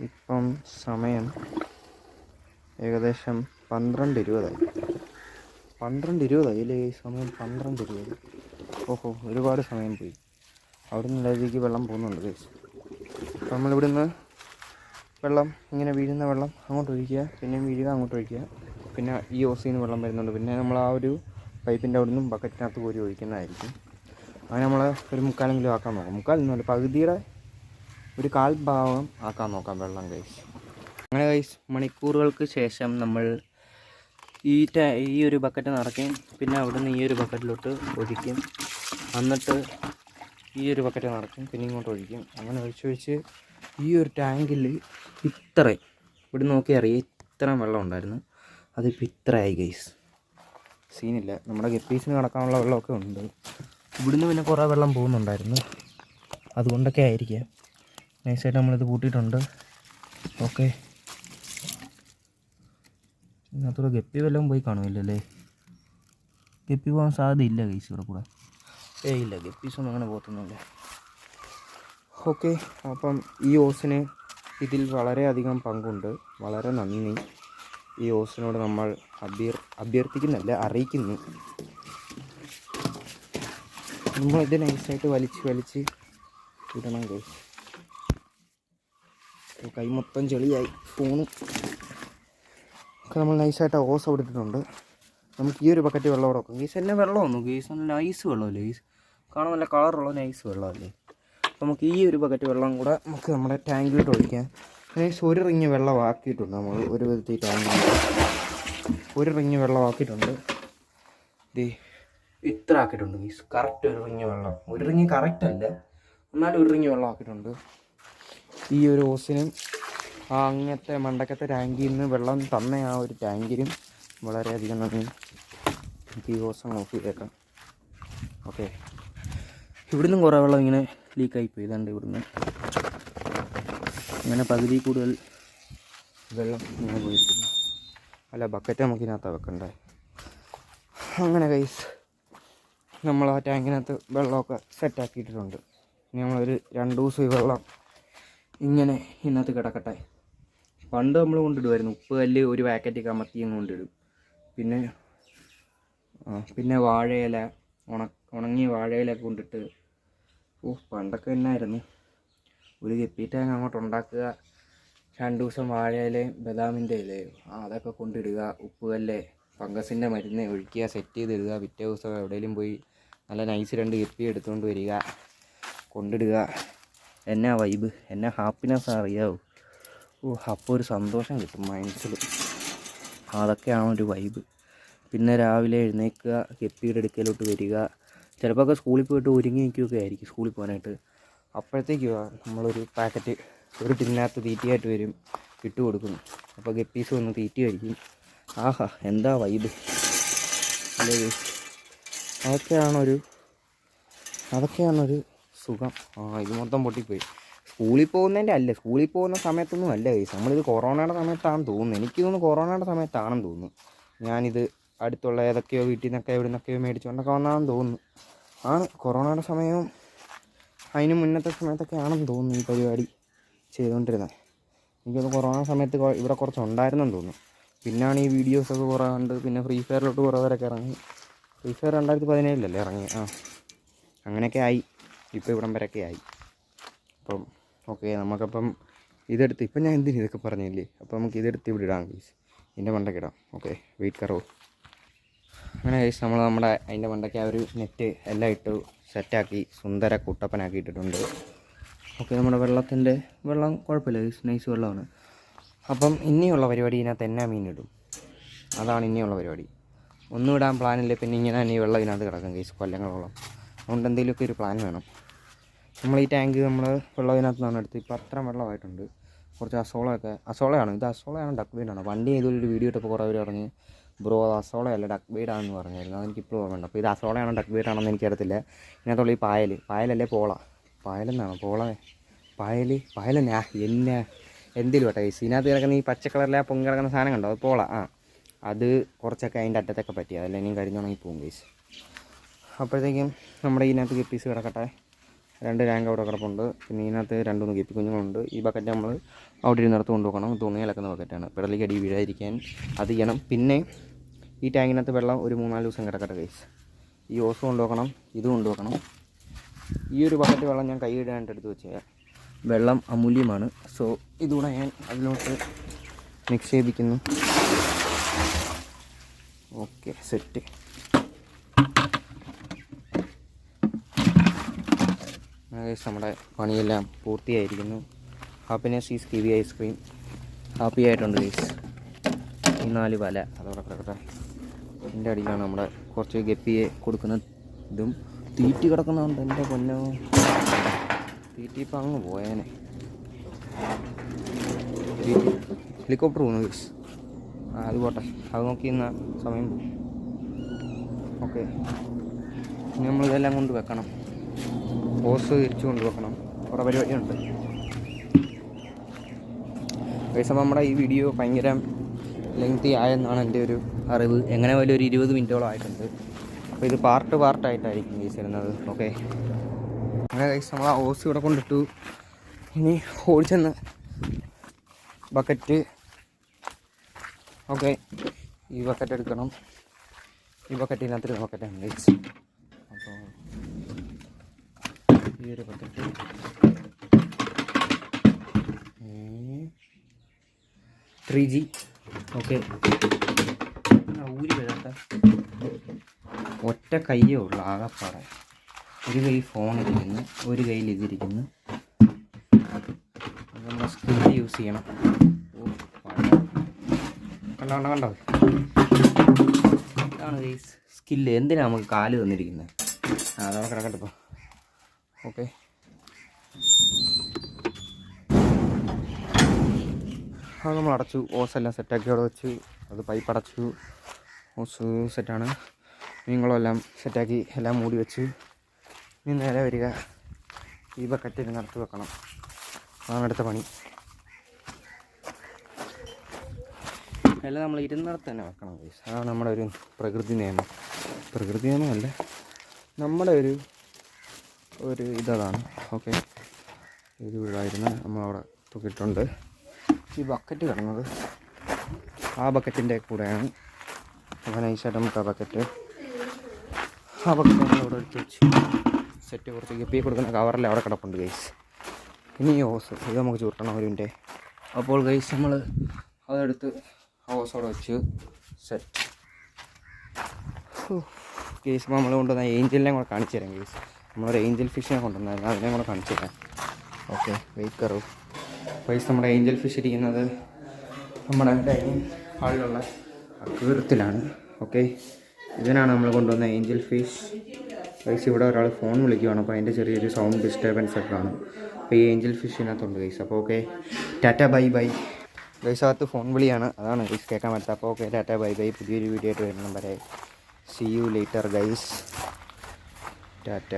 ഇപ്പം സമയം ഏകദേശം 12:20 അല്ലേ? സമയം 12:20. ഓഹോ, ഒരുപാട് സമയം പോയി. അവിടെ നിന്ന് ഇതിലേക്ക് വെള്ളം പോകുന്നുണ്ട് ഗൈസ്. അപ്പോൾ നമ്മളിവിടുന്ന് വെള്ളം ഇങ്ങനെ വീഴുന്ന വെള്ളം അങ്ങോട്ട് ഒഴിക്കുക, പിന്നെയും വീഴുക, അങ്ങോട്ട് ഒഴിക്കുക. പിന്നെ ഈ ഓസിൽ നിന്ന് വെള്ളം വരുന്നുണ്ട്. പിന്നെ നമ്മൾ ആ ഒരു പൈപ്പിൻ്റെ അവിടെ നിന്നും ബക്കറ്റിനകത്ത് കോരി ഒഴിക്കുന്നതായിരിക്കും. അങ്ങനെ നമ്മൾ ഒരു 3/4 കിലോ ആക്കാൻ നോക്കാം. 3/4 പകുതിയുടെ ഒരു 1/4 ഭാഗം ആക്കാൻ നോക്കാം വെള്ളം ഗൈസ്. അങ്ങനെ ഗൈസ്, മണിക്കൂറുകൾക്ക് ശേഷം നമ്മൾ ഈ ഒരു ബക്കറ്റ് നിറയ്ക്കും. പിന്നെ അവിടെ നിന്ന് ഈ ഒരു ബക്കറ്റിലോട്ട് ഒഴിക്കും. എന്നിട്ട് ഈ ഒരു ബക്കറ്റ് നിറയ്ക്കും, പിന്നെ ഇങ്ങോട്ട് ഒഴിക്കും. അങ്ങനെ ഒഴിച്ച് ഈ ഒരു ടാങ്കിൽ ഇത്രയും ഇവിടെ നോക്കി അറിയാം, ഇത്രയും വെള്ളം ഉണ്ടായിരുന്നു. അതിപ്പോൾ ഇത്രയായി ഗൈസ്. സീനില്ല, നമ്മുടെ ഗപ്പീസിന് കിടക്കാനുള്ള വെള്ളമൊക്കെ ഉണ്ട്. ഇവിടുന്ന് പിന്നെ കുറേ വെള്ളം പോകുന്നുണ്ടായിരുന്നു, അതുകൊണ്ടൊക്കെ ആയിരിക്കാം. നൈസായിട്ട് നമ്മളിത് കൂട്ടിയിട്ടുണ്ട്. ഓക്കെ, ഇതിനകത്തൂടെ ഗപ്പി വല്ലതും പോയി കാണുമില്ലല്ലേ? ഗപ്പി പോകാൻ സാധ്യതയില്ല ഗൈസ് ഇവിടെ കൂടെ. ഇല്ല, ഗപ്പീസൊന്നും അങ്ങനെ പോകത്തൊന്നുമില്ല. ഓക്കെ, അപ്പം ഈ ഓസിന് ഇതിൽ വളരെയധികം പങ്കുണ്ട്. വളരെ നന്ദി. ഈ ഓസിനോട് നമ്മൾ അഭ്യർത്ഥിക്കുന്നല്ല, അറിയിക്കുന്നു. നമ്മളിത് നൈസായിട്ട് വലിച്ച് ഇടണം ഗൈസ്. കൈ മൊത്തം ചെളിയായി ഫോണ്. നമ്മൾ നൈസായിട്ട് ഓസ് കൊടുത്തിട്ടുണ്ട്. നമുക്ക് ഈ ഒരു ബക്കറ്റ് വെള്ളം കൊടുക്കും ഗീസ്. എന്നെ വെള്ളമൊന്നു ഗീസ്, നല്ല നൈസ് വെള്ളമല്ലേ ഗീസ്, കാണാൻ നല്ല കളറുള്ള നൈസ് വെള്ളമല്ലേ. അപ്പോൾ നമുക്ക് ഈ ഒരു ബക്കറ്റ് വെള്ളം കൂടെ നമുക്ക് നമ്മുടെ ടാങ്കിലോട്ട് ഒഴിക്കാം. നൈസ് ഒരു റിങ് വെള്ളം ആക്കിയിട്ടുണ്ട് നമ്മൾ. ഒരു വിധത്തിൽ ടാങ്കിൽ ഒരു റിങ് വെള്ളം ആക്കിയിട്ടുണ്ട്. ഇത് ഇത്ര ആക്കിയിട്ടുണ്ട് ഗീസ്, കറക്റ്റ് ഒരു റിങ് വെള്ളം. ഒരു റിങ് കറക്റ്റ് അല്ല, എന്നാലും ഒരു റിങ് വെള്ളം ആക്കിയിട്ടുണ്ട്. ഈ ഒരു ഓസിനും ആ അങ്ങനത്തെ മണ്ടക്കത്തെ ടാങ്കിൽ നിന്ന് വെള്ളം തന്ന ആ ഒരു ടാങ്കിലും വളരെയധികം നന്ദി. എനിക്ക് ഈ ഓസം ഓഫ് ചെയ്തേക്കാം. ഓക്കെ, ഇവിടുന്ന് കുറേ വെള്ളം ഇങ്ങനെ ലീക്കായിപ്പോയി. ഇതുണ്ട് ഇവിടുന്ന് ഇങ്ങനെ പകുതി കൂടുതൽ വെള്ളം ഇങ്ങനെ പോയിരിക്കുന്നു. അല്ല, ബക്കറ്റ് നമുക്കിതിനകത്താണ് വെക്കണ്ടേ. അങ്ങനെ ഗൈസ്, നമ്മൾ ആ ടാങ്കിനകത്ത് വെള്ളമൊക്കെ സെറ്റാക്കിയിട്ടുണ്ട്. ഇനി നമ്മളൊരു 2 ദിവസം ഈ വെള്ളം ഇങ്ങനെ ഇതിനകത്ത് കിടക്കട്ടെ. പണ്ട് നമ്മൾ കൊണ്ടിടുമായിരുന്നു, ഉപ്പ് കല്ല് ഒരു പാക്കറ്റ് കമത്തി കൊണ്ടിടും. പിന്നെ വാഴയില, ഉണങ്ങിയ വാഴയിലൊക്കെ കൊണ്ടിട്ട് പണ്ടൊക്കെ എന്നായിരുന്നു. ഒരു ഗപ്പി ടാങ്ക് അങ്ങോട്ട് ഉണ്ടാക്കുക, 2 ദിവസം വാഴയിലയും ബദാമിൻ്റെ ഇലയോ അതൊക്കെ കൊണ്ടിടുക, ഉപ്പ് കല്ല് ഫംഗസിൻ്റെ മരുന്ന് ഒഴിക്കുക, സെറ്റ് ചെയ്തിടുക. പിറ്റേ ദിവസം എവിടെയെങ്കിലും പോയി നല്ല നൈസ് 2 ഗപ്പി എടുത്തുകൊണ്ട് വരിക, കൊണ്ടിടുക. എന്നാ വൈബ്, എന്നാ ഹാപ്പിനെസ് അറിയാവോ. അപ്പോൾ ഒരു സന്തോഷം കിട്ടും മനസ്സിൽ. അതൊക്കെയാണ് ഒരു വൈബ്. പിന്നെ രാവിലെ എഴുന്നേൽക്കുക, ഗപ്പിയുടെ അടുക്കലോട്ട് വരിക. ചിലപ്പോൾ ഒക്കെ സ്കൂളിൽ പോയിട്ട് ഒരുങ്ങി നിൽക്കുകയൊക്കെ ആയിരിക്കും സ്കൂളിൽ പോകാനായിട്ട്. അപ്പോഴത്തേക്കും നമ്മളൊരു പാക്കറ്റ് ഒരു ടിന്നകത്ത് തീറ്റയായിട്ട് വരും, ഇട്ട് കൊടുക്കും. അപ്പോൾ ഗപ്പീസ് വന്ന് തീറ്റ കഴിക്കും. ആഹാ, എന്താ വൈബ് അല്ലേ. അതൊക്കെയാണൊരു സുഖം. ഇത് മൊത്തം പൊട്ടിപ്പോയി. സ്കൂളിൽ പോകുന്നതിൻ്റെ അല്ല, സ്കൂളിൽ പോകുന്ന സമയത്തൊന്നും അല്ല കേസ്. നമ്മളിത് കൊറോണയുടെ സമയത്താണെന്ന് തോന്നുന്നു. എനിക്ക് തോന്നുന്നു കൊറോണയുടെ സമയത്താണെന്ന് തോന്നുന്നു. ഞാനിത് അടുത്തുള്ള ഏതൊക്കെയോ വീട്ടിൽ നിന്നൊക്കെ എവിടെ നിന്നൊക്കെയോ മേടിച്ചുകൊണ്ടൊക്കെ വന്നാണെന്ന് തോന്നുന്നു. കൊറോണയുടെ സമയവും അതിന് മുന്നത്തെ സമയത്തൊക്കെ ആണെന്ന് തോന്നുന്നു ഈ പരിപാടി ചെയ്തുകൊണ്ടിരുന്നത്. എനിക്കൊന്ന് കൊറോണ സമയത്ത് ഇവിടെ കുറച്ചുണ്ടായിരുന്നെന്ന് തോന്നുന്നു. പിന്നെയാണ് ഈ വീഡിയോസൊക്കെ കുറേ കണ്ട് പിന്നെ ഫ്രീ ഫയറിലോട്ട് കുറേ പേരൊക്കെ ഇറങ്ങി. ഫ്രീ ഫയർ 2017 ഇറങ്ങി. അങ്ങനെയൊക്കെ ആയി, ഇപ്പോൾ ഇവിടം വരെയൊക്കെ ആയി. അപ്പം ഓക്കെ, നമുക്കപ്പം ഇതെടുത്ത് ഇപ്പം ഞാൻ എന്തിനും ഇതൊക്കെ പറഞ്ഞില്ലേ. അപ്പോൾ നമുക്ക് ഇതെടുത്ത് ഇവിടെ ഇടാം ഗൈസ്, ഇതിൻ്റെ മണ്ടയ്ക്കിടാം. Okay, wait കറോ. അങ്ങനെ ഗൈസ്, നമ്മുടെ അതിൻ്റെ മണ്ടയ്ക്ക് ആ ഒരു നെറ്റ് എല്ലാം ഇട്ട് സെറ്റാക്കി സുന്ദര കുട്ടപ്പനാക്കി ഇട്ടിട്ടുണ്ട്. ഓക്കെ, നമ്മുടെ വെള്ളം കുഴപ്പമില്ല ഗൈസ്, നൈസ് വെള്ളമാണ്. അപ്പം ഇനിയുള്ള പരിപാടി ഇതിനകത്ത് എന്നാ മീനിടും, അതാണ് ഇനിയുള്ള പരിപാടി. ഒന്നും ഇടാൻ പ്ലാനില്ല, പിന്നെ ഇങ്ങനെ തന്നെ ഈ വെള്ളം ഇതിനകത്ത് കിടക്കും ഗൈസ് കൊല്ലങ്ങളോളം. അതുകൊണ്ട് എന്തെങ്കിലുമൊക്കെ ഒരു പ്ലാൻ വേണം. നമ്മൾ ഈ ടാങ്ക് വെള്ളം ഇതിനകത്ത് നിന്നാണ് എടുത്ത്. ഇപ്പോൾ അത്ര വെള്ളമായിട്ടുണ്ട്. കുറച്ച് അസോളയാണ്. ഇത് അസോളയാണ് ഡക്ക് ബീഡാണ്. വണ്ടി ഇതൊരു വീഡിയോ ഇട്ടപ്പോൾ കുറേ പേര് പറഞ്ഞ് ബ്രോ അത് അസോളയല്ല ഡക്ക് ബീഡാണെന്ന് പറഞ്ഞായിരുന്നു. അതെനിക്കിപ്പോൾ ഓർമ്മയുണ്ട്. അപ്പോൾ ഇത് അസോളയാണോ ഡക്ക് ബീഡാണെന്ന് എനിക്കറിയത്തില്ല. ഇതിനകത്തുള്ള ഈ പായലല്ലേ പായലെന്നാണോ പായലെന്നാ എന്തെങ്കിലും കേട്ടോ ഗൈസ്. ഇതിനകത്ത് കിടക്കുന്ന ഈ പച്ച കളറിലെ ആ പൊങ്ങി കിടക്കുന്ന സാധനം കണ്ടോ, അത് അത് കുറച്ചൊക്കെ അതിൻ്റെ അറ്റത്തൊക്കെ പറ്റി, അതെല്ലാം ഇനിയും കരിഞ്ഞുണങ്ങി പോകും ഗൈസ്. അപ്പോഴത്തേക്കും നമ്മുടെ ഇതിനകത്ത് ഗപ്പീസ് കിടക്കട്ടെ. 2 ടാങ്ക് അവിടെ കിടപ്പുണ്ട്. പിന്നെ ഇതിനകത്ത് 2-3 ഗപ്പി കുഞ്ഞുങ്ങളുണ്ട്. ഈ ബക്കറ്റ് നമ്മൾ അവിടെ ഇരുന്നിടത്ത് കൊണ്ടുപോകണം. തുണി ഇളക്കുന്ന ബക്കറ്റാണ്. പെടലിക്ക് അടി വീഴാതിരിക്കാൻ അത് ചെയ്യണം. പിന്നെ ഈ ടാങ്കിനകത്ത് വെള്ളം ഒരു 3-4 ദിവസം കിടക്കട്ടെ ഗൈസ്. ഈ ഓസ് കൊണ്ടുപോകണം, ഇത് കൊണ്ടുപോകണം. ഈ ഒരു ബക്കറ്റ് വെള്ളം ഞാൻ കൈ ഇടാനായിട്ട് എടുത്ത് വെച്ചാൽ വെള്ളം അമൂല്യമാണ്. സോ ഇതുകൂടെ ഞാൻ അതിലോട്ട് മിക്സ് ചെയ്യിപ്പിക്കുന്നു. Okay, set. ഗൈസ് നമ്മുടെ പണിയെല്ലാം പൂർത്തിയായിരിക്കുന്നു. Happiness is kiwi ice cream. Happy ആയിട്ടുണ്ട് ഗൈസ്. ഈ 4 വല അതോടെ കിടക്കട്ടെ. എൻ്റെ അടിയിലാണ് നമ്മുടെ കുറച്ച് ഗപ്പിയെ കൊടുക്കുന്ന ഇതും തീറ്റി കിടക്കുന്നുണ്ട്. എൻ്റെ പൊന്നോ, തീറ്റി ഇപ്പം അങ്ങ് പോയേനെ. ഹെലികോപ്റ്റർ പോകുന്നു ഗൈസ്. അത് പോട്ടെ, അത് നോക്കി ഇന്ന സമയം പോകും. ഓക്കെ, ഇനി നമ്മളിതെല്ലാം കൊണ്ട് വെക്കണം. ഓസ് തിരിച്ചു കൊണ്ട് വെക്കണം. കുറേ പരിപാടിയുണ്ട് ഗൈസ്. അപ്പോൾ നമ്മുടെ ഈ വീഡിയോ ഭയങ്കര ലെങ്തി ആയെന്നാണ് എൻ്റെ ഒരു അറിവ്. എങ്ങനെ പോലും ഒരു 20 മിനിറ്റോളം ആയിട്ടുണ്ട്. അപ്പോൾ ഇത് പാർട്ടായിട്ടായിരിക്കും ഗൈസ് വരുന്നത്. ഓക്കെ, അങ്ങനെ ഗൈസ് നമ്മൾ ആ ഓസ് ഇവിടെ കൊണ്ടിട്ടു. ഇനി ഓടിച്ചെന്ന് ബക്കറ്റ്. ഓക്കെ, ഈ ബക്കറ്റ് എടുക്കണം. ഈ ബക്കറ്റിനകത്തൊരു ബക്കറ്റാണ് ഗൈസ്. അപ്പോൾ ഈ ഒരു ബക്കറ്റ് 3G. ഓക്കെ, ഊരി വരാത്ത ഒറ്റ കയ്യേ ഉള്ളു ആകപ്പാടെ. ഒരു കൈ ഫോണിരിക്കുന്നു, ഒരു കയ്യിൽ ഇതിരിക്കുന്നു. നമ്മൾ സ്കില്ല് യൂസ് ചെയ്യണം. കണ്ടോ ഇതാണ് ഗൈസ് സ്കില്ല്. എന്തിനാണ് നമുക്ക് കാല് തന്നിരിക്കുന്നത്? അതവിടെ കിടക്കട്ടെ ഇപ്പോൾ. ഓക്കെ, അത് നമ്മൾ അടച്ചു. ഓസെല്ലാം സെറ്റാക്കി അവിടെ വെച്ച്. അത് പൈപ്പ് അടച്ചു. ഓസ് സെറ്റാണ്. മീനുകളെല്ലാം സെറ്റാക്കി എല്ലാം മൂടി വെച്ച്. ഇനി നേരെ വരിക, ഈ ബക്കറ്റ് ഇതിനകത്ത് വെക്കണം. അതാണ് അടുത്ത പണി. എല്ലാം നമ്മൾ ഇരുന്നിടത്ത് തന്നെ വെക്കണം ഗൈസ്. അതാണ് നമ്മുടെ ഒരു പ്രകൃതി നിയമം. പ്രകൃതി നിയമമല്ല, നമ്മുടെ ഒരു ഇതാണ്. ഓക്കെ, ഇത് വീഴായിരുന്നു. നമ്മളവിടെ തൂക്കിയിട്ടുണ്ട്. ഈ ബക്കറ്റ് കിടന്നത് ആ ബക്കറ്റിൻ്റെ കൂടെയാണ്. അപ്പോൾ നൈസായിട്ട് നമുക്ക് ആ ബക്കറ്റ് നമ്മളിവിടെ എടുത്ത് വെച്ച് സെറ്റ്. കുറച്ച് ഗപ്പിയെ കൊടുക്കുന്ന കവറിൽ അവിടെ കിടപ്പുണ്ട് ഗൈസ്. ഇനി ഈ ഓസ് ഇത് നമുക്ക് ചുരുട്ടണം ഒരു മിനിറ്റ്. അപ്പോൾ ഗൈസ് നമ്മൾ അതെടുത്ത് ആ ഓസ് അവിടെ വെച്ച് സെറ്റ്. ഗൈസ് നമ്മൾ കൊണ്ടുവന്ന ഏഞ്ചലിനെ കൂടെ കാണിച്ചു തരാം ഗൈസ്. നമ്മളൊരു ഏഞ്ചൽ ഫിഷിനെ കൊണ്ടുവന്നായിരുന്നു, അതിനെ കൂടെ കാണിച്ചു തരാം. ഓക്കെ, വെയിറ്റ് കറവ് ഗൈസ്. നമ്മുടെ ഏഞ്ചൽ ഫിഷ് ഇരിക്കുന്നത് നമ്മുടെ ഡൈനിങ് ഹാളിലുള്ള അക്വേറിയത്തിലാണ്. ഓക്കെ, ഇതിനാണ് നമ്മൾ കൊണ്ടുവന്ന ഏഞ്ചൽ ഫിഷ് ഗൈസ്. ഇവിടെ ഒരാൾ ഫോൺ വിളിക്കുകയാണ്. അപ്പോൾ അതിൻ്റെ ചെറിയൊരു സൗണ്ട് ഡിസ്റ്റർബൻസ് ഒക്കെ കാണും. അപ്പോൾ ഈ ഏഞ്ചൽ ഫിഷിനകത്തുണ്ട് ഗൈസ്. അപ്പോൾ ഓക്കെ, ടാറ്റ ബൈ ബൈ ഗൈസ്. അകത്ത് ഫോൺ വിളിയാണ്, അതാണ് ഗൈസ് കേൾക്കാൻ പറ്റാത്ത. അപ്പോൾ ഓക്കെ, ടാറ്റ ബൈ ബൈ. പുതിയൊരു വീഡിയോ ആയിട്ട് വരുന്ന വരെ see you later guys. Tata.